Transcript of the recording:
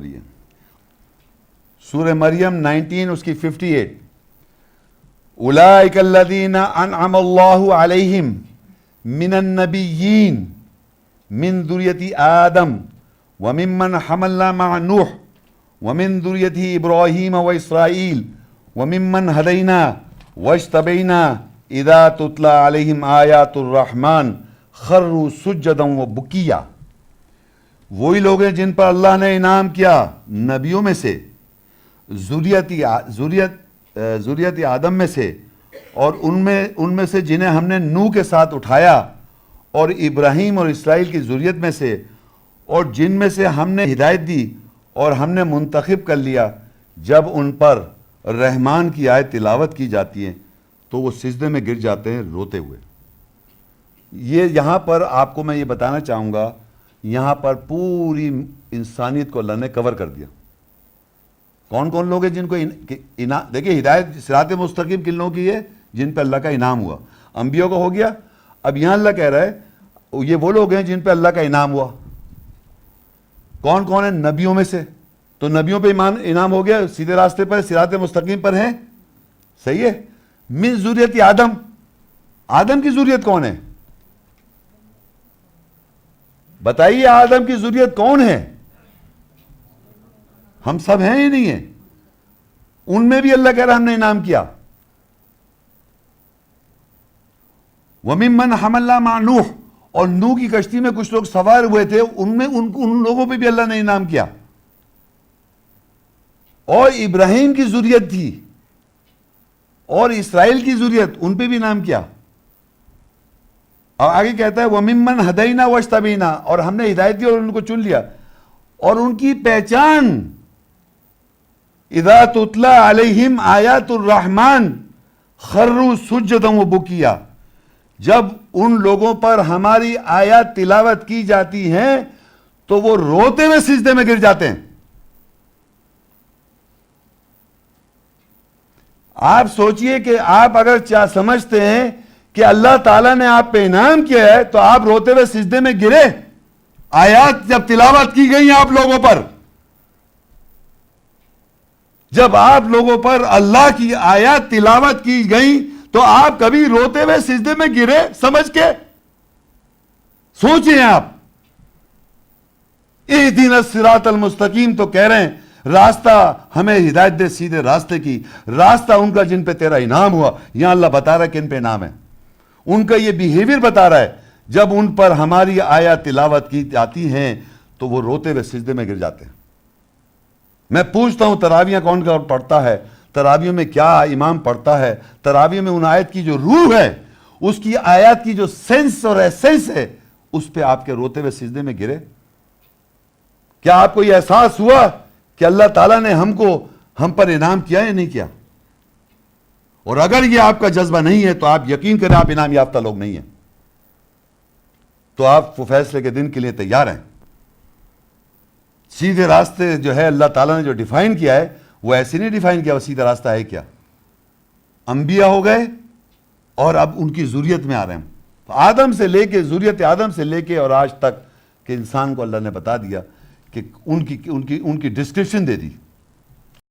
رہی ہے. سورہ مریم 19 اس کی 58. اولئک الذین انعم اللہ علیہم من النبیین من ذریۃ آدم وممن حملنا مع نوح ومن ذریۃ ابراہیم واسرائیل وممن ہدینا واجتبینا اذا تتلی علیہم آیات الرحمن خروا سجدا وبکیا. وہی لوگ ہیں جن پر اللہ نے انعام کیا نبیوں میں سے، ذریت آدم میں سے، اور ان میں سے جنہیں ہم نے نوح کے ساتھ اٹھایا، اور ابراہیم اور اسرائیل کی ذریت میں سے، اور جن میں سے ہم نے ہدایت دی اور ہم نے منتخب کر لیا. جب ان پر رحمان کی آیت تلاوت کی جاتی ہے تو وہ سجدے میں گر جاتے ہیں روتے ہوئے. یہ یہاں پر آپ کو میں یہ بتانا چاہوں گا، یہاں پر پوری انسانیت کو اللہ نے کور کر دیا. کون کون لوگ ہیں جن کو دیکھیں ہدایت صراط مستقیم کن لوگوں کی ہے؟ جن پہ اللہ کا انعام ہوا. انبیاء کو ہو گیا. اب یہاں اللہ کہہ رہا ہے یہ وہ لوگ ہیں جن پہ اللہ کا انعام ہوا. کون کون ہیں؟ نبیوں میں سے. تو نبیوں پہ انعام ہو گیا، سیدھے راستے پر صراط مستقیم پر ہیں. صحیح ہے. من ذریت آدم، آدم کی ذریت کون ہے؟ بتائیے آدم کی ذریت کون ہے؟ ہم سب ہیں ہی نہیں ہیں. ان میں بھی اللہ کہہ رہا ہم نے انعام کیا. وَمِمَّنْ حَمَلْنَا مَعَ نُوحٍ، اور نوح کی کشتی میں کچھ لوگ سوار ہوئے تھے، ان لوگوں پہ بھی اللہ نے انعام کیا. اور ابراہیم کی ذریت تھی اور اسرائیل کی ذریت، ان پہ بھی انعام کیا. اور آگے کہتا ہے وَمِمَّنْ هَدَيْنَا وَاجْتَبَيْنَا، اور ہم نے ہدایت دی اور ان کو چن لیا. اور ان کی پہچان اذا تتلی علیہم آیات الرحمن خروا سجدا وبکیا، جب ان لوگوں پر ہماری آیات تلاوت کی جاتی ہیں تو وہ روتے ہوئے سجدے میں گر جاتے ہیں. آپ سوچئے کہ آپ اگر سمجھتے ہیں کہ اللہ تعالیٰ نے آپ پہ انعام کیا ہے تو آپ روتے ہوئے سجدے میں گرے. آیات جب تلاوت کی گئی آپ لوگوں پر، جب آپ لوگوں پر اللہ کی آیات تلاوت کی گئی تو آپ کبھی روتے ہوئے سجدے میں گرے سمجھ کے؟ سوچیں آپ. اہدنا الصراط المستقیم تو کہہ رہے ہیں راستہ ہمیں ہدایت دے سیدھے راستے کی. راستہ ان کا جن پہ تیرا انعام ہوا. یہاں اللہ بتا رہا ہے کہ ان پہ انعام ہے. ان کا یہ بیہیویئر بتا رہا ہے. جب ان پر ہماری آیات تلاوت کی جاتی ہیں تو وہ روتے ہوئے سجدے میں گر جاتے ہیں. میں پوچھتا ہوں تراویاں کون کون پڑھتا ہے؟ تراویوں میں کیا امام پڑھتا ہے؟ تراویوں میں ان آیت کی جو روح ہے، اس کی آیات کی جو سینس اور ایسنس ہے، اس پہ آپ کے روتے ہوئے سجدے میں گرے؟ کیا آپ کو یہ احساس ہوا کہ اللہ تعالیٰ نے ہم پر انعام کیا یا نہیں کیا؟ اور اگر یہ آپ کا جذبہ نہیں ہے تو آپ یقین کریں آپ انعام یافتہ لوگ نہیں ہیں. تو آپ فیصلے کے دن کے لیے تیار ہیں. سیدھے راستے جو ہے اللہ تعالیٰ نے جو ڈیفائن کیا ہے وہ ایسے نہیں ڈیفائن کیا. وہ سیدھا راستہ ہے کیا؟ انبیاء ہو گئے اور اب ان کی ذریت میں آ رہے ہیں. تو آدم سے لے کے ذریت آدم سے لے کے اور آج تک کہ انسان کو اللہ نے بتا دیا کہ ان کی ڈسکرپشن دے دی